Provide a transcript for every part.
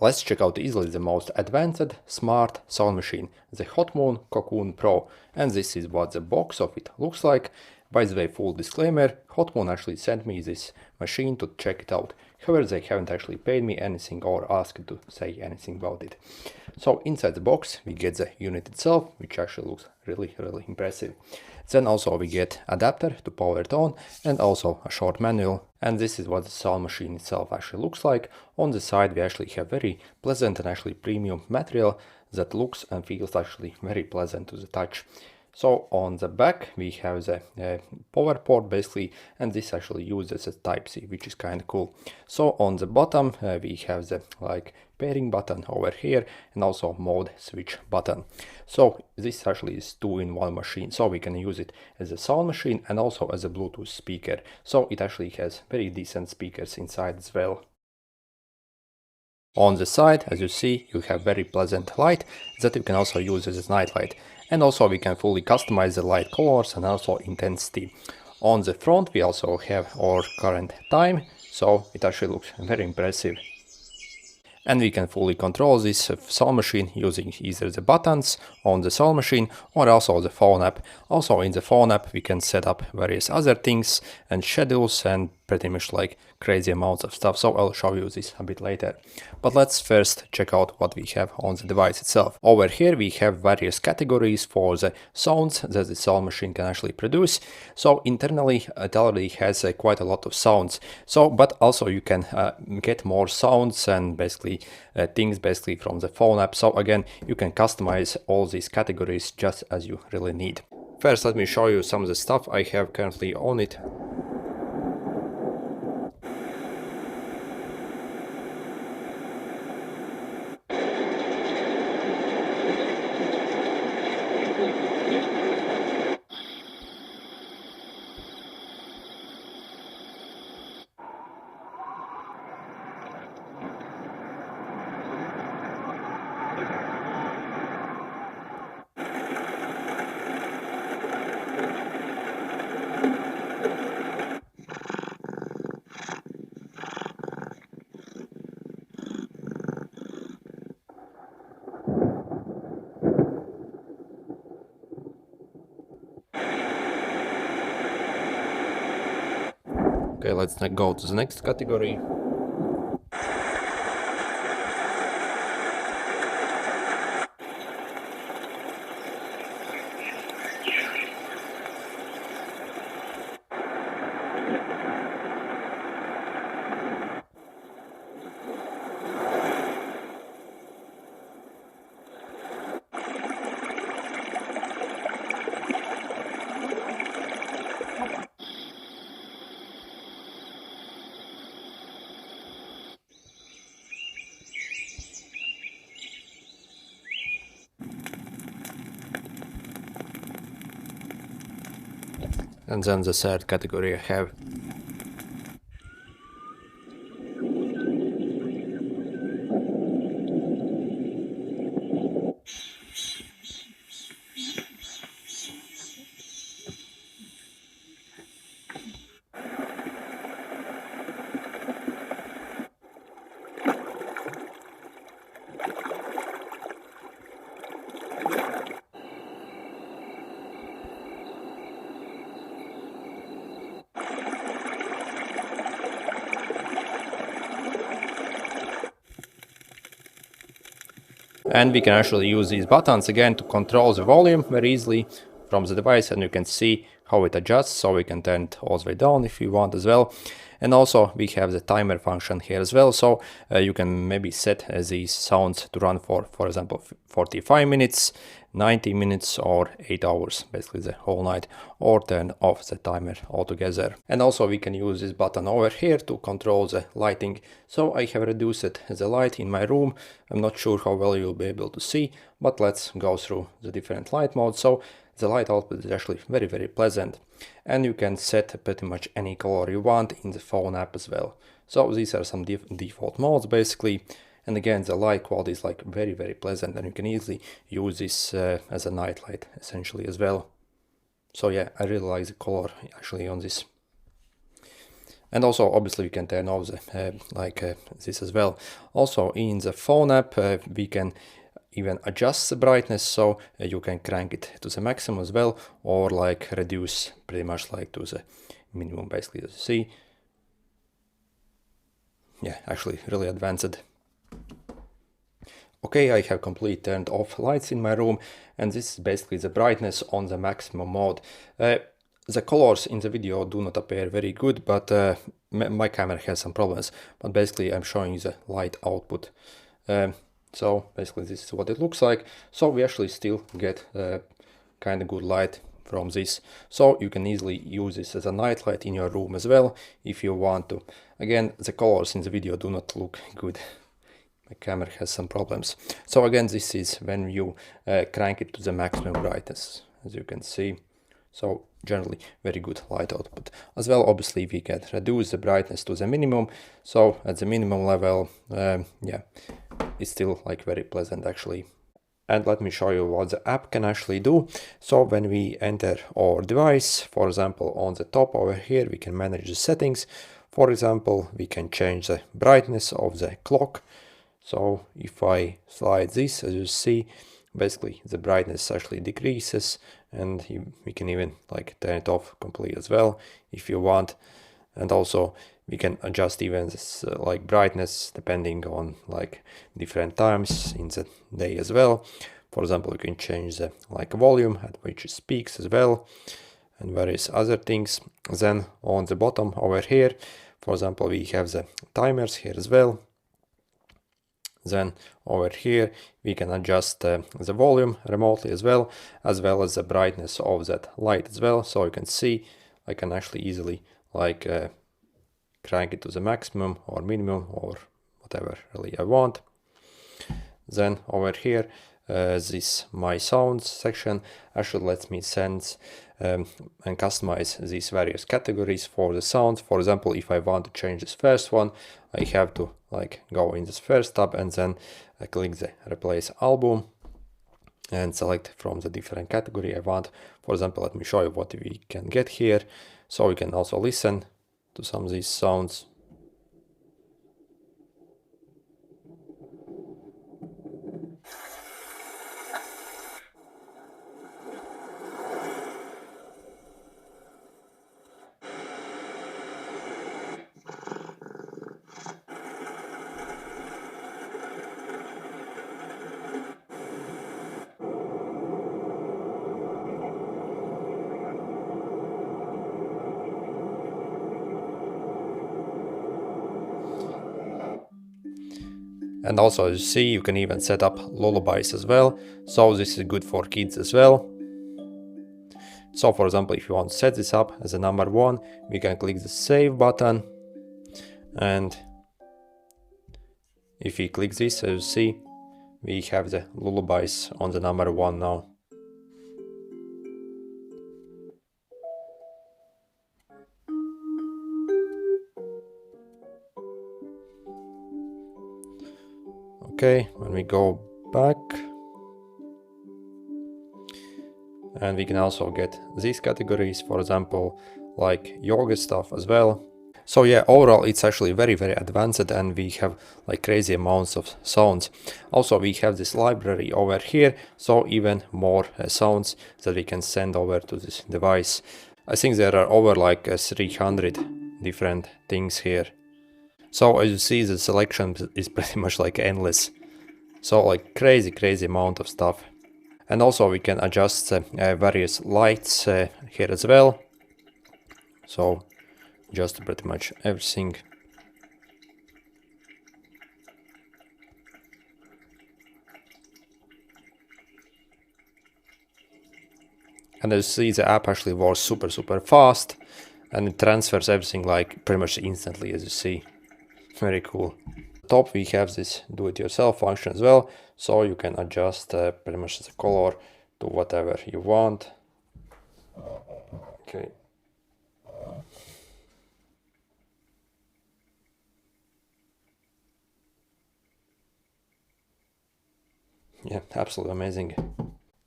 Let's check out easily the most advanced smart sound machine, the Hotmoon Cocoon Pro, and this is what the box of it looks like. By the way, full disclaimer, Hotmoon actually sent me this machine to check it out. However, they haven't actually paid me anything or asked to say anything about it. So inside the box we get the unit itself, which actually looks really impressive. Then also we get adapter to power it on and also a short manual. And this is what the sound machine itself actually looks like. On the side we actually have very pleasant and actually premium material that looks and feels actually very pleasant to the touch. So on the back we have the power port basically, and this actually uses a Type-C, which is kind of cool. So on the bottom we have the pairing button over here and also mode switch button. So this actually is 2-in-1 machine, so we can use it as a sound machine and also as a Bluetooth speaker. So it actually has very decent speakers inside as well. On the side, as you see, you have very pleasant light that you can also use as a night light. And also we can fully customize the light colors and also intensity. On the front we also have our current time, so it actually looks very impressive. And we can fully control this sound machine using either the buttons on the sound machine or also the phone app. Also in the phone app we can set up various other things and schedules and pretty much crazy amounts of stuff, so I'll show you this a bit later. But let's first check out what we have on the device itself. Over here we have various categories for the sounds that the sound machine can actually produce. So internally it already has quite a lot of sounds, but also you can get more sounds and basically things from the phone app. So again, you can customize all these categories just as you really need. First, let me show you some of the stuff I have currently on it. Okay, let's go to the next category. And then the third category I have. And we can actually use these buttons again to control the volume very easily from the device, and you can see how it adjusts, so we can turn it all the way down if you want as well. And also we have the timer function here as well, so you can maybe set these sounds to run for example 45 minutes, 90 minutes or 8 hours, basically the whole night, or turn off the timer altogether. And also we can use this button over here to control the lighting. So I have reduced the light in my room. I'm not sure how well you'll be able to see, but let's go through the different light modes. So the light output is actually very pleasant, and you can set pretty much any color you want in the phone app as well. So these are some default modes basically, and again the light quality is very pleasant, and you can easily use this as a night light essentially as well. So yeah, I really like the color actually on this. And also, obviously, we can turn off the, this as well. Also, in the phone app, we can even adjust the brightness, so you can crank it to the maximum as well, or like reduce pretty much like to the minimum, basically, as you see. Yeah, actually really advanced. Okay, I have completely turned off lights in my room, and this is basically the brightness on the maximum mode. The colors in the video do not appear very good, but my camera has some problems. But basically I'm showing you the light output. So basically this is what it looks like. So we actually still get kind of good light from this. So you can easily use this as a night light in your room as well, if you want to. Again, the colors in the video do not look good. My camera has some problems. So again, this is when you crank it to the maximum brightness, as you can see. So generally very good light output. As well, obviously we can reduce the brightness to the minimum. So at the minimum level, yeah, it's still like very pleasant actually. And let me show you what the app can actually do. So when we enter our device, for example, on the top over here, we can manage the settings. For example, we can change the brightness of the clock. So if I slide this, as you see, basically the brightness actually decreases, and we can even like turn it off completely as well if you want. And also we can adjust even this like brightness depending on like different times in the day as well. For example, you can change the like volume at which it speaks as well, and various other things. Then on the bottom over here, for example, we have the timers here as well. Then over here we can adjust the volume remotely as well as the brightness of that light as well. So you can see I can actually easily like crank it to the maximum or minimum or whatever really I want. Then over here, this my sounds section actually lets me sense and customize these various categories for the sounds. For example, if I want to change this first one, I have to like go in this first tab and then click the replace album and select from the different category I want. For example, let me show you what we can get here. So we can also listen to some of these sounds. And also, as you see, you can even set up lullabies as well. So this is good for kids as well. So for example, if you want to set this up as a number 1, we can click the save button. And if we click this, as you see, we have the lullabies on the number 1 now. Okay, when we go back, and we can also get these categories, for example, like yoga stuff as well. So yeah, overall it's actually very advanced, and we have like crazy amounts of sounds. Also we have this library over here, so even more sounds that we can send over to this device. I think there are over like 300 different things here. So as you see, the selection is pretty much like endless. So like crazy amount of stuff. And also we can adjust various lights here as well. So just pretty much everything. And as you see, the app actually works super fast, and it transfers everything like pretty much instantly, as you see. Very cool. Top we have this do-it-yourself function as well, so you can adjust pretty much the color to whatever you want. Okay. Yeah, absolutely amazing.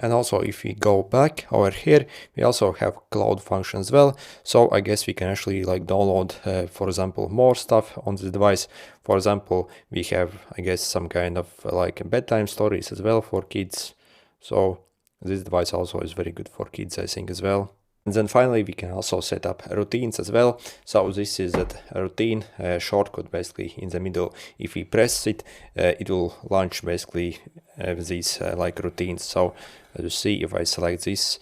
And also if we go back over here, we also have cloud function as well. So I guess we can actually like download, for example, more stuff on this device. For example, we have, I guess, some kind of like bedtime stories as well for kids. So this device also is very good for kids, I think, as well. And then finally, we can also set up routines as well. So this is that routine shortcut basically in the middle. If we press it, it will launch basically these like routines. So as you see, if I select this,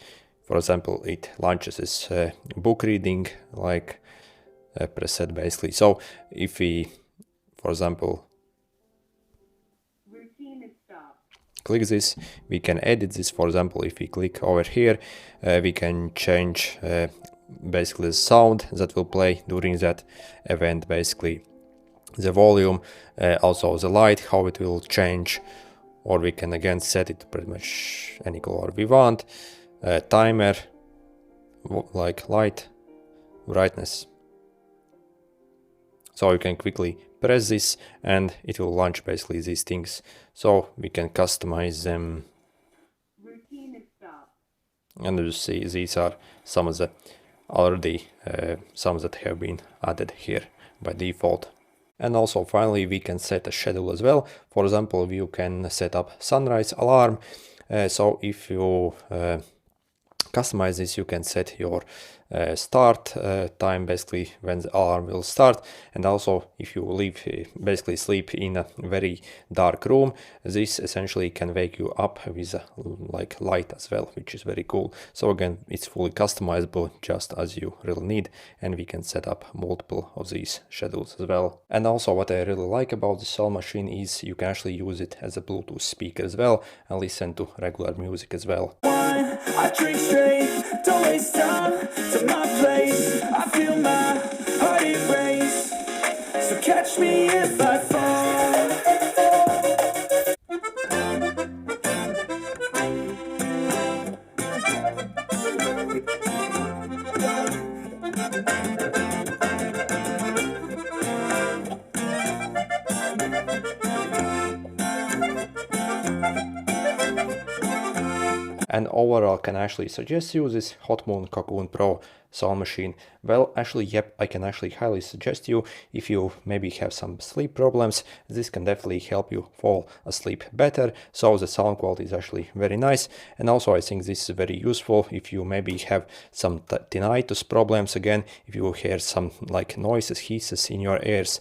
for example, it launches this book reading like preset basically. So if we, for example, click this, we can edit this. For example, if we click over here, we can change basically the sound that will play during that event, basically the volume, also the light, how it will change, or we can again set it to pretty much any color we want, timer, like light, brightness. So you can quickly press this and it will launch basically these things. So we can customize them. And you see these are some of the already some that have been added here by default. And also finally we can set a schedule as well. For example, you can set up sunrise alarm. So if you customize this, you can set your start time, basically when the alarm will start. And also if you basically sleep in a very dark room, this essentially can wake you up with like light as well, which is very cool. So again, it's fully customizable just as you really need, and we can set up multiple of these schedules as well. And also what I really like about the Soul Machine is you can actually use it as a Bluetooth speaker as well and listen to regular music as well. I drink straight, don't waste time to my place. I feel my heart erase, so catch me if I fall. And overall, can I actually suggest you this Hotmoon Cocoon Pro Soul Machine? Well, actually, yep, I can actually highly suggest you if you maybe have some sleep problems. This can definitely help you fall asleep better. So the sound quality is actually very nice. And also I think this is very useful if you maybe have some tinnitus problems. Again, if you hear some like noises, hisses in your ears.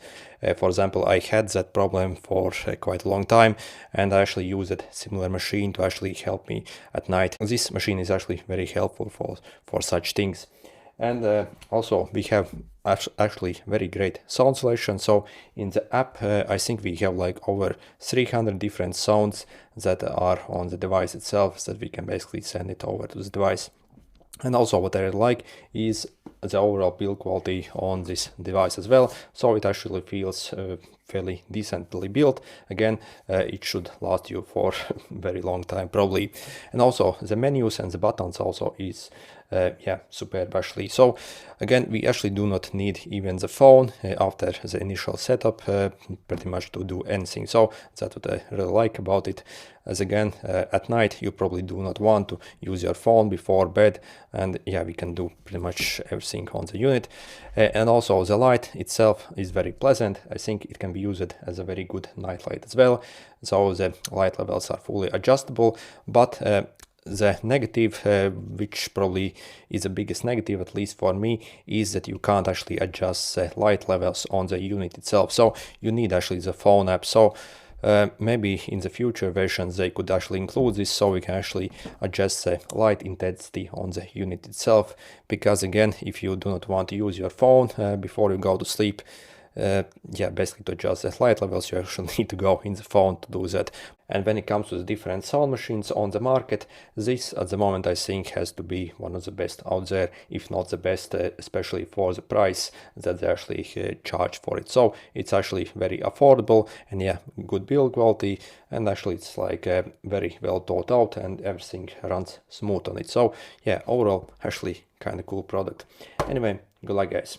For example, I had that problem for quite a long time, and I actually used a similar machine to actually help me at night. This machine is actually very helpful for such things. And also we have actually very great sound selection. So in the app, I think we have like over 300 different sounds that are on the device itself, that we can basically send it over to the device. And also what I like is the overall build quality on this device as well. So it actually feels fairly decently built. Again, it should last you for a very long time probably. And also the menus and the buttons also is superb actually. So again, we actually do not need even the phone after the initial setup pretty much to do anything. So that's what I really like about it. As again, at night you probably do not want to use your phone before bed, and yeah, we can do pretty much everything on the unit. And also the light itself is very pleasant. I think it can be used as a very good night light as well. So the light levels are fully adjustable, but the negative, which probably is the biggest negative, at least for me, is that you can't actually adjust the light levels on the unit itself. So you need actually the phone app. So maybe in the future versions they could actually include this, so we can actually adjust the light intensity on the unit itself. Because again, if you do not want to use your phone before you go to sleep, basically to adjust the light levels, you actually need to go in the phone to do that. And when it comes to the different sound machines on the market, this at the moment I think has to be one of the best out there, if not the best, especially for the price that they actually charge for it. So it's actually very affordable, and yeah, good build quality, and actually it's like very well thought out, and everything runs smooth on it. So yeah, overall actually kind of cool product. Anyway, good luck guys.